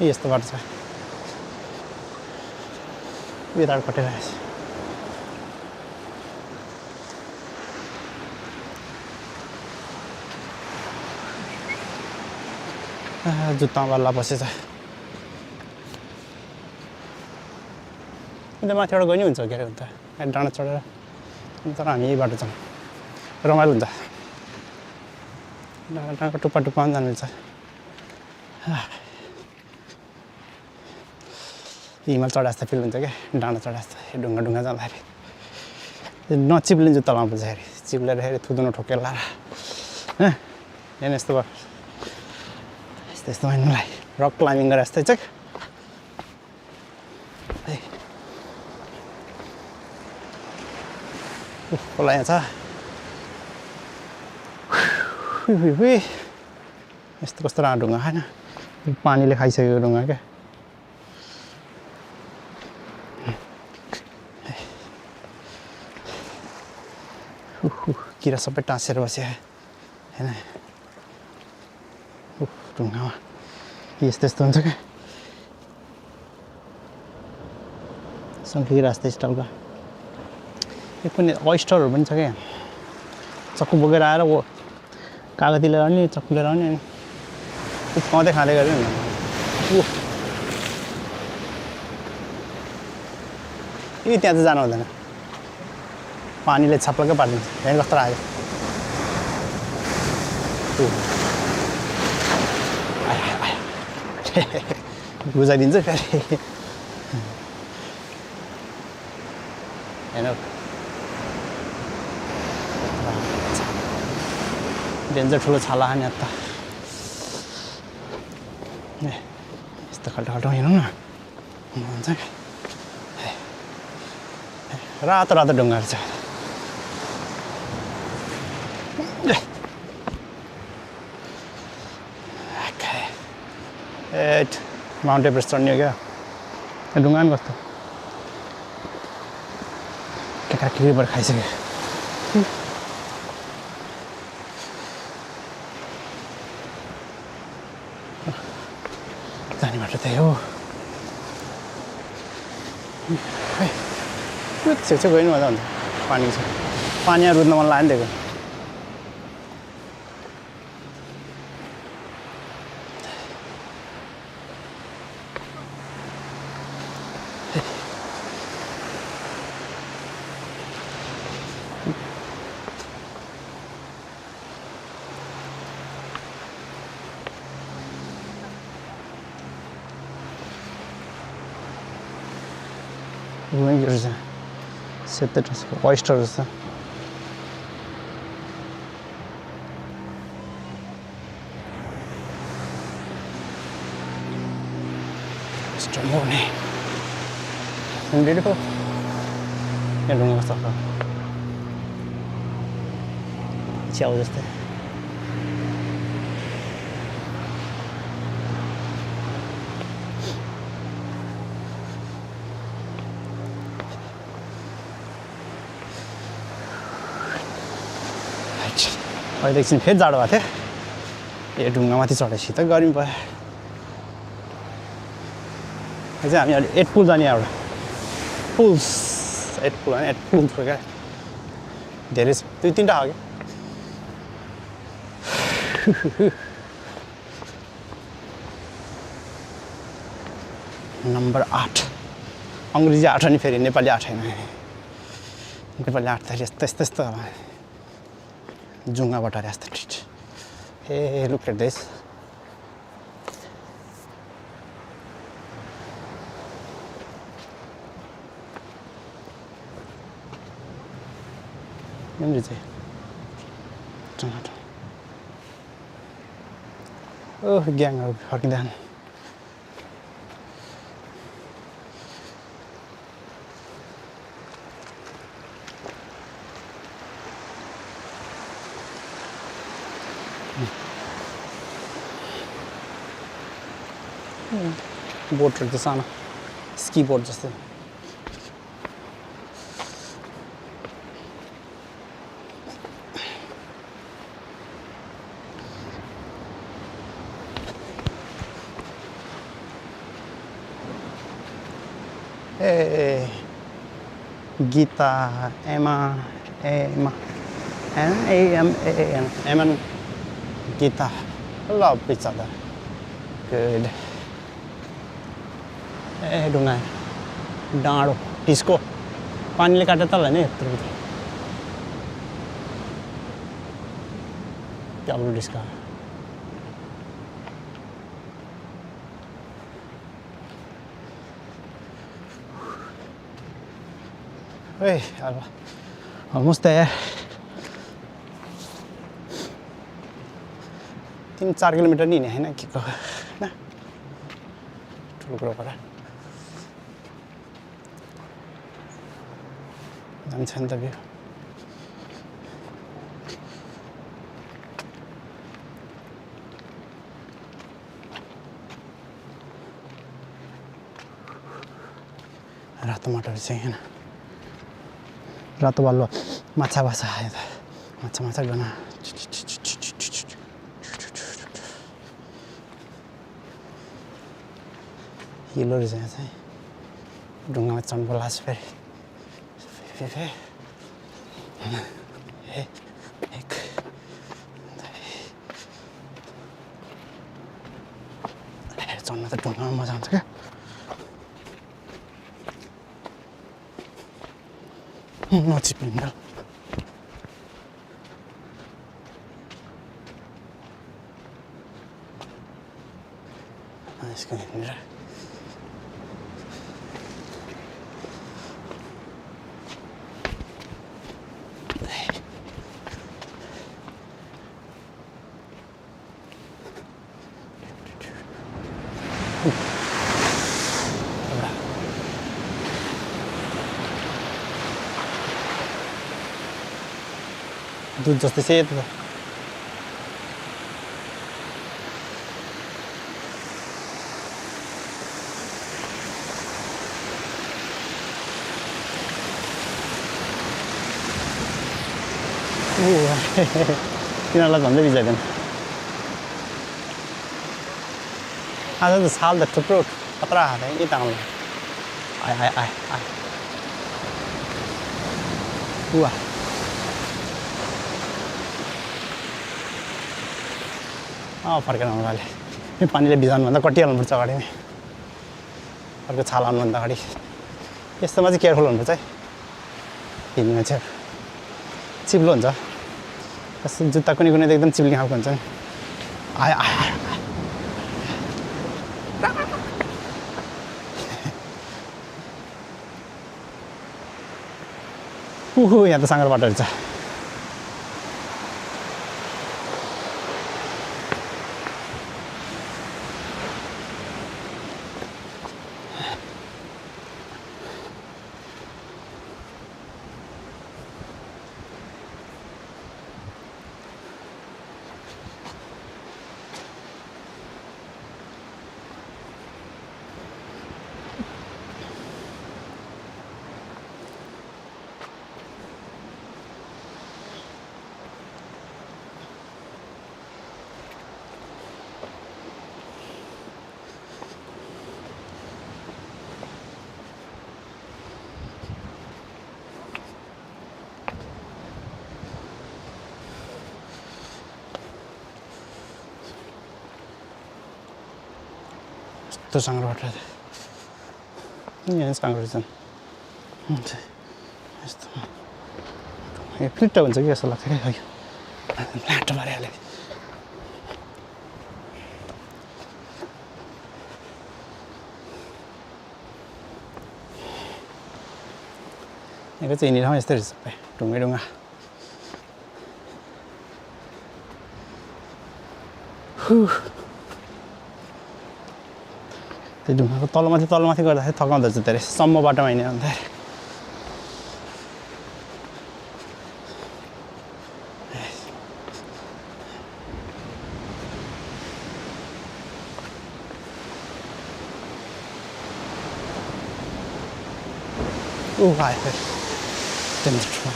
यस्तो बाटो छ यताबाट कटिरहेछ जुत्ता बल्ल बसेछ अन्त माथिबाट गयो नि हुन्छ के अरे अन्त डाँडा चढेर तर हामी यही बाटो जाउँ रमाइलो हुन्छ डाँडा डाँडाको टुप्पा टुप्पामा जानु मिल्छ हिमाल चढा जस्तो फिल हुन्छ क्या डाँडा चढा जस्तो ढुङ्गा ढुङ्गा जाँदाखेरि नचिप्लिने जुत्ता लाउनु पर्छ अरे चिप्लेर फेरि थुदुनो ठोकेर लाएर हेर्नु यस्तो भयो यस्तो यस्तो मलाई रक क्लाइम्बिङ गरेर जस्तै छ खोला यहाँ छ यस्तो कस्तो राम्रो ढुङ्गा होइन पानीले खाइसकेको ढुङ्गा क्या किरा सबै टाँसेर बस्यो होइन ढुङ्गामा यस्तो यस्तो हुन्छ क्या किरा जस्तै स्टाइलको यो पनि ओइस्टरहरू पनि छ क्या चक्कु बोकेर आएर वो कागती लिएर आउने चक्कु लिएर आउने अनि उफ्काउँदै खाँदै गऱ्यो नि त्यहाँ चाहिँ जानु हुँदैन पानीले छप्लकै पारिदिन्छ हेर्नु कस्तो आयो बुझाइदिन्छ फेरि हेर्नु डेन्जर ठुलो छाला नि त यस्तो खाल्टो खाल्टो हिँडौँ न हुन्छ रातो रातो ढुङ्गाहरू छ माउन्ट एभरेस्ट चढ्ने हो क्या ढुङ्गा पनि कस्तो केटा केटीबाट खाइसक्यो जाने बाटो त्यही हो छेउछेउ गयो नि मजा हुन्छ पानी छ पानी यहाँ रुद्न मन लाग्यो नि दिएको रुँगीहरू छ सेतो ओइस्टरहरू छ beautiful यहाँ ढुङ्गा कस्तो छ च्याउ जस्तै अहिले एकछिन फेरि जाडो भएको थियो यो ढुङ्गामाथि चढेपछि त गर्मी भयो यो चाहिँ हामी अहिले 8 पुल जाने एउटा पुल्स 8 पुल होइन 8 पुल्स हो क्या धेरै छ 2-3टा हो क्या नम्बर 8 अङ्ग्रेजी 8 अनि फेरि नेपाली 8 होइन नेपाली 8 त यस्तो यस्तो यस्तो जुङ्गा बटारे जस्तो ट्रिट हे लुक एट दिस यहाँनिर चाहिँ टमाटर ओह ग्याङहरू फर्किँदा बोटहरू त सानो स्की बोट जस्तो ए Gita, Emma, Emma, Emma and Gita love each other. Good. ए ढुङ्गा डाँडो टिस्को पानीले काट्यो त नि यत्रो क्या बोलूं डिस्का ए almost there 3-4 किलोमिटर नहीं है ना कि ना ठुलो कुरो परा जान्छ नि त भ्यू रातो मटर चाहिँ हैन रातो बालुवा माछा बाछा आयो त माछा माछा गर्न हिलो रहेछ यहाँ चाहिँ ढुङ्गामा चढ्नु पर्ला फेरि एक चढ्न त ढुङ्गामा मजा आउँछ क्या नचिप्लिन्छ यसको हिँडेर दूध जस्तै सेतो त तिनीहरूलाई झन्डै बिजाइदिउँ आज त छाल त थुप्रो खतरा हात है यता आउनु आए उवा फर्केर आउनुले यो पानीले भिजाउनुभन्दा कटिहाल्नुपर्छ अगाडि नै अर्को छाल आउनुभन्दा अगाडि यस्तोमा चाहिँ केयरफुल हुनुपर्छ है हिँड्ने मान्छेहरू चिप्लो हुन्छ जुत्ता कुनै कुनै त एकदम चिप्लिने खालको हुन्छ नि आयो यहाँ त साँगर बाटो रहेछ त्यो साँगर बाटो यहाँ साँगर रहेछन् यस्तो यो फिट्ट हुन्छ कि जस्तो लाग्छ क्या लाटो मारिहाल्यो यहाँको चाहिँ हिँड्ने ठाउँ यस्तै रहेछ सबै ढुङ्गै ढुङ्गा त्यो ढुङ्गाको तलमाथि गर्दाखेरि थकाउँदो रहेछ धेरै सम्म बाटोमा हिँड्यो भन्दाखेरि आयो फेरि टेम्परेचरमा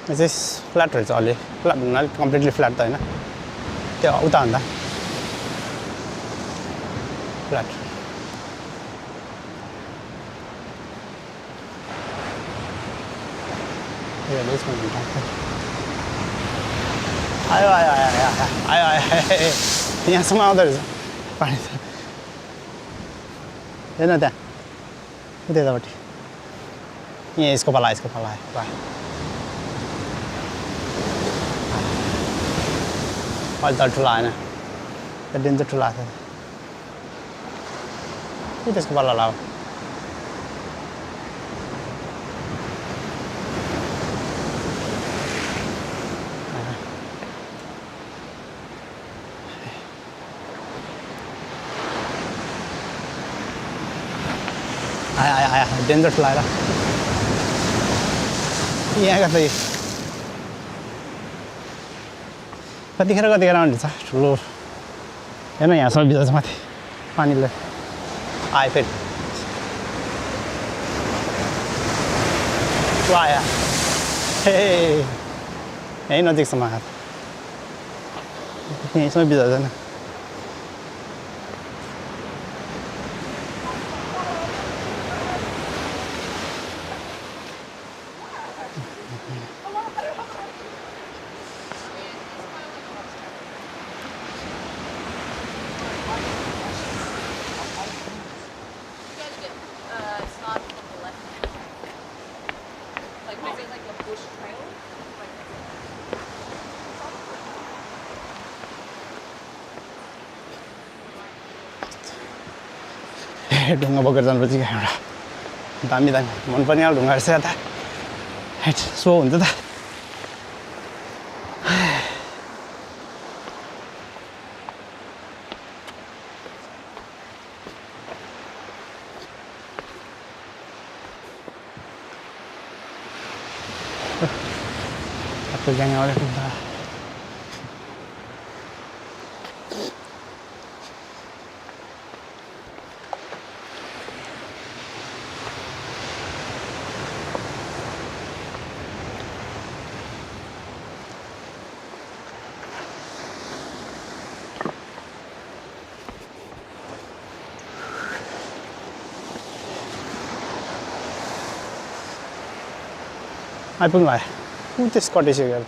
यो चाहिँ फ्ल्याट रहेछ अलि फ्ल्याट अलिक कम्प्लिटली फ्ल्याट त होइन त्यो उता भन्दा फ्ल्याट आयो आयो आयो आयो आयो आयो आयो यहाँसम्म आउँदो रहेछ पानी त हेर्न त्यहाँ उतैतापट्टि यहाँ यसको पाला आयो अहिले त ठुलो आएन त्यो डेन्जर ठुलो आएको थियो त्यसको पाला लाग्यो आया डेन्जर ठुलो आएर यहाँका त कतिखेर आउने छ ठुलो हेर्न यहाँसम्म बित्छ माथि पानीले आयो फेरि आयो ए यहीँ नजिकसम्म आयो यहीँसम्म बित्छ छैन ढुङ्गा बोकेर जानुपर्छ क्या एउटा दामी दामी मनपर्ने अब ढुङ्गा रहेछ यता हेट सो हुन्छ त Aku jangan oleh kita. आइपुग्नु भयो ऊ त्यस कटिसक्यो त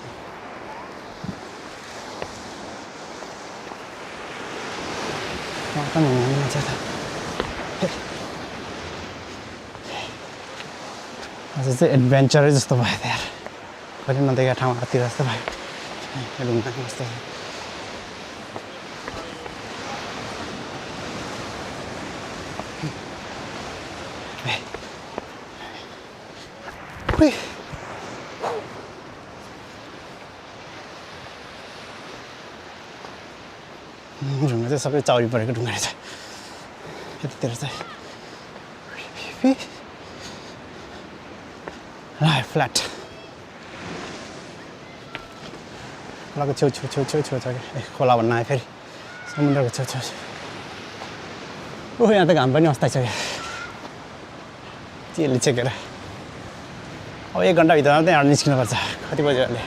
आज चाहिँ एडभेन्चरै जस्तो भयो त यार कहिले नदेखेको ठाउँतिर जस्तो भयो ढुङ्गा कस्तो ढुङ्गा चाहिँ सबै चौरी परेको ढुङ्गा रहेछ यतातिर चाहिँ फ्ल्याट खोलाको छेउ छ कि खोला भन्न आयो फेरि समुद्रको छेउ यहाँ त घाम पनि अस्ताइसक्यो चियरले छेकेर अब 1 घन्टाभित्रमा चाहिँ यहाँ निस्किनुपर्छ कति बज्यो अहिले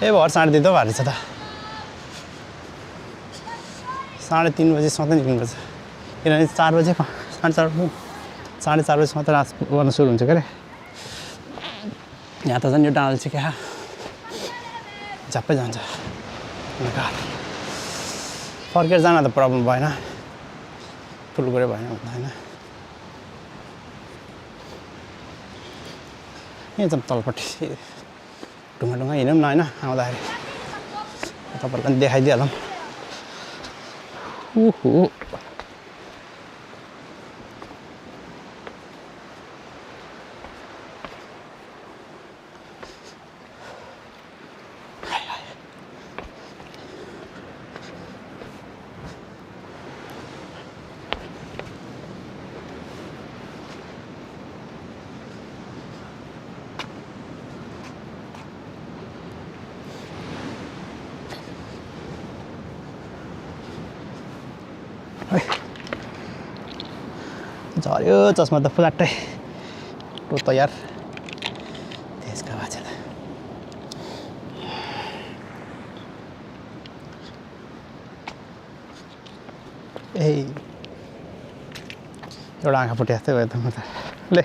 भर 3:30 त भारी छ त 3:30 बजी सधैँ निस्किनुपर्छ किनभने 4 बजे 4:30 बजीसम्म त रात गर्न सुरु हुन्छ के अरे यहाँ त झन् यो डाँडा चाहिँ क्या झ्याप्पै जान्छ फर्केर जान त प्रब्लम भएन ठुल्कुरे भएन होइन यहाँ चाहिँ तलपट्टि ढुङ्गा हिँडौँ न होइन आउँदाखेरि तपाईँहरूलाई पनि देखाइदिइहालौँ ओहो झऱ्यो चस्मा त फ्ल्याटै हो तयार त्यसका बाछा ए एउटा आँखा फुटे जस्तै भयो त म त ले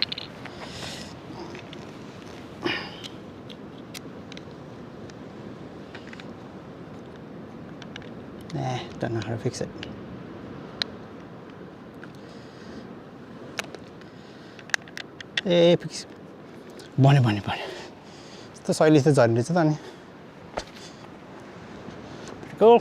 don't know how to fix it. A fix बन्यो बन्यो बन्यो यस्तो शैली चाहिँ झर्ने रहेछ त अनि go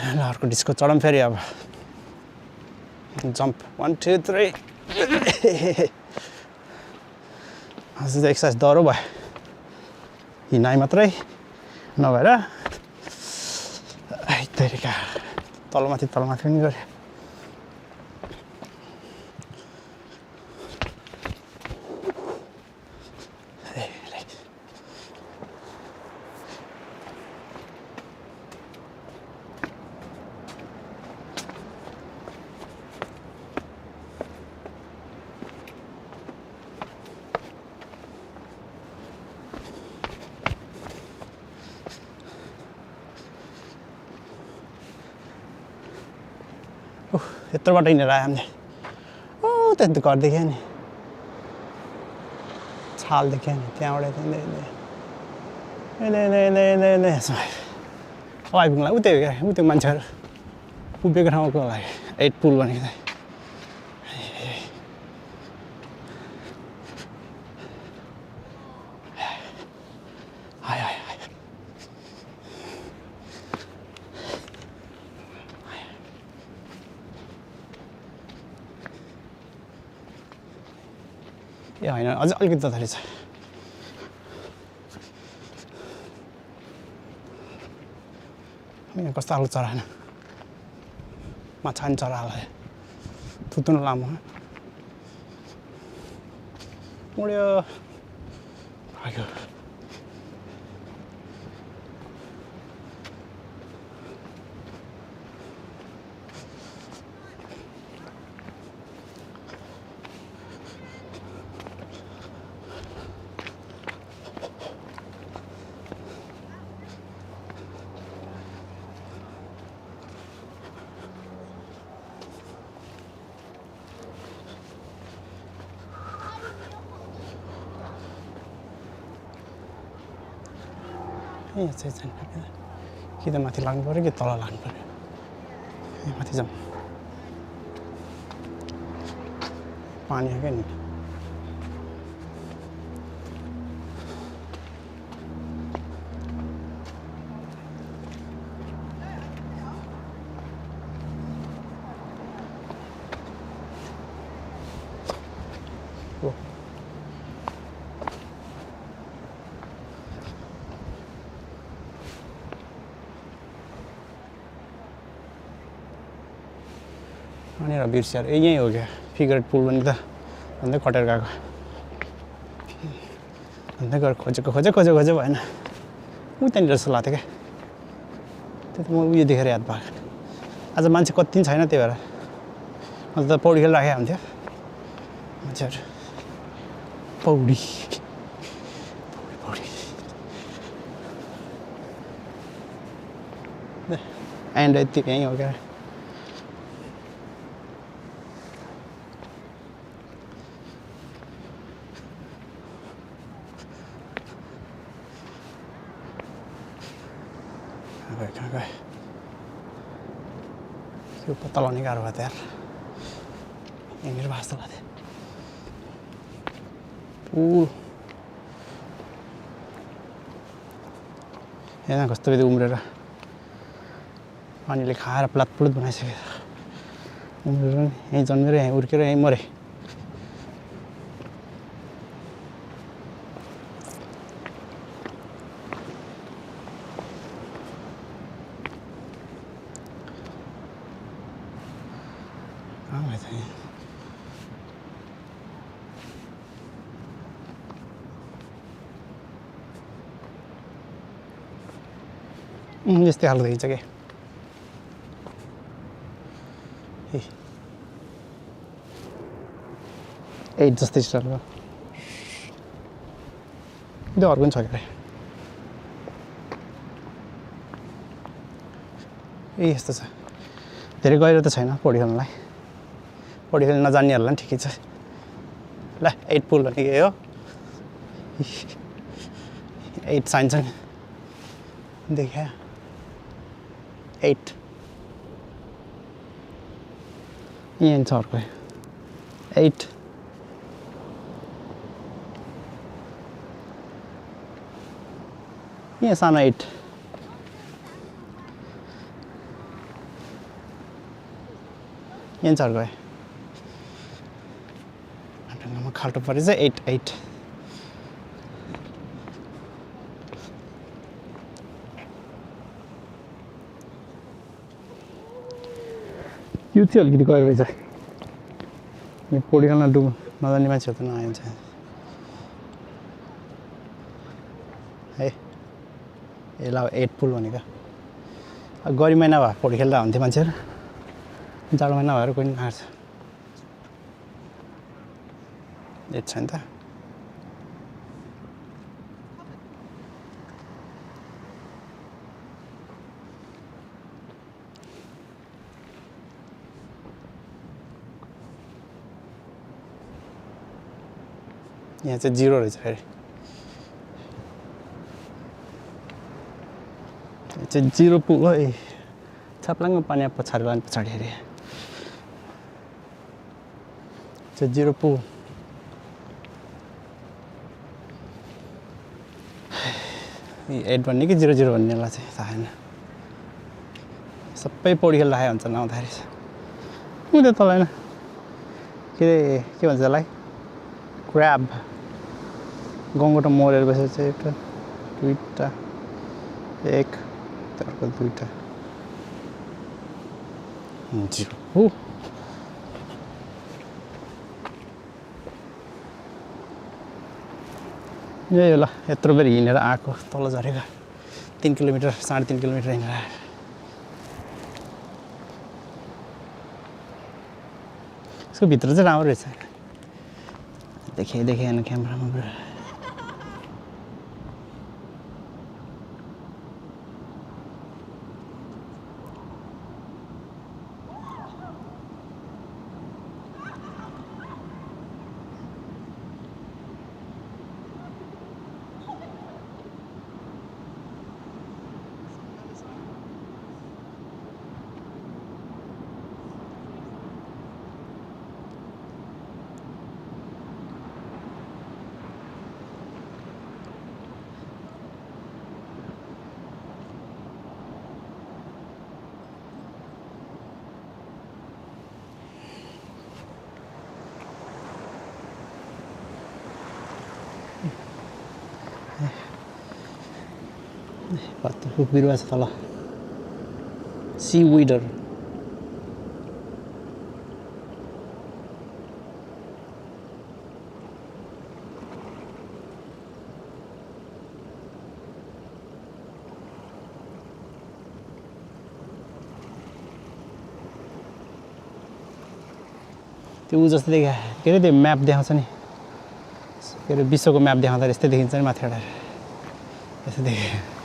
ल अर्को डिस्को चढौँ फेरि अब जम्प 1 2 3 आज चाहिँ एक्सर्साइज डह्रो भयो हिँडाइ मात्रै नभएर तरिका तलमाथि पनि गऱ्यो यत्रोबाट हिँडेर आयो हामीले त्यहाँ घर देख्यो नि छाल देख्यो नि त्यहाँबाट आइपुग्नुलाई उतै हो क्या उतै मान्छेहरू उभिएको ठाउँको लागि 8 पुल भनेको चाहिँ ए होइन अझै अलिकति जतारी छ यहाँ कस्तो खालको चरा होइन माछा नि चरालाई थुतुनो लामो उड्यो भाग्यो यहाँ चाहिँ छैन कि त माथि लाग्नु पऱ्यो कि तल लाग्नु पऱ्यो यहाँ माथि जाउँ पानी आयो क्या नि अनि बिर्सिएर यहीँ हो क्या फिगर पुल पनि त भन्दै कटेर गएको भन्दै गएर खोजेको भएन ऊ त्यहाँनिर जस्तो लाग्थ्यो क्या त्यो त म उयो देखेर याद भएको आज मान्छे कति पनि छैन त्यही भएर अन्त त पौडी खेल राखेको हुन्थ्यो मान्छेहरू पौडी एन्ड यति यहीँ हो क्या कहाँ गए त्यो पत्ता लगाउने गाह्रो भयो त यार यहाँनिर भएको जस्तो लाग्थ्यो यहाँ कस्तो बित्ति उम्रेर पानीले खाएर प्लातप्लुत बनाइसक्यो उम्रेर यहीँ जन्मेर यहीँ हुर्केर यहीँ मरे यस्तै खालको देखिन्छ कि एट जस्तै स्टाइलको त्यो अर्को पनि छ क्या ए यस्तो छ धेरै गहिरो त छैन पौडी खेल्नलाई पौडी खेल्न नजान्नेहरूलाई पनि ठिकै छ ल 8 पुल भनेको यही हो 8 साइन छ नि देखा 8 यहाँ छ अर्को 8 यहाँ सानो 8 यहाँ छ अर्को ढङ्गमा खाल्टो परेछ 8 यो चाहिँ अलिकति गएर रहेछ यो पौडी खेल्न नजान्ने मान्छेहरू त नआइन्छ है यसलाई 8 पुल भनेको गरी महिना भयो पौडी खेल्दा हुन्थ्यो मान्छेहरू जाडो महिना भएर कोही नआर्छ एट छ नि त यहाँ चाहिँ 0 रहेछ फेरि यो चाहिँ 0 पुल हो ए छाप्लाङ्ग पानी पछाडि लाने पछाडि हेरे चाहिँ 0 पुल एट भन्ने कि 0 भन्नेलाई चाहिँ थाहा छैन सबै पौडी खेल्दा खाए हुन्छ नआउँदाखेरि त्यो तल होइन के भन्छ त्यसलाई क्र्याब गङ्गोट मरेर बसेर चाहिँ एउटा दुईवटा एक अर्को दुईवटा हो यही होला यत्रो बेर हिँडेर आएको तल झरेको 3 किलोमिटर 3.5 किलोमिटर हिँडेर आएर यसको भित्र चाहिँ राम्रो रहेछ देखेँ होइन क्यामेरामा पुरा रुख बिरुवा छ तल सी विडर त्यो जस्तो देखा के अरे त्यो म्याप देखाउँछ नि के अरे विश्वको म्याप देखाउँदा यस्तै देखिन्छ नि माथिबाट यस्तो देखेँ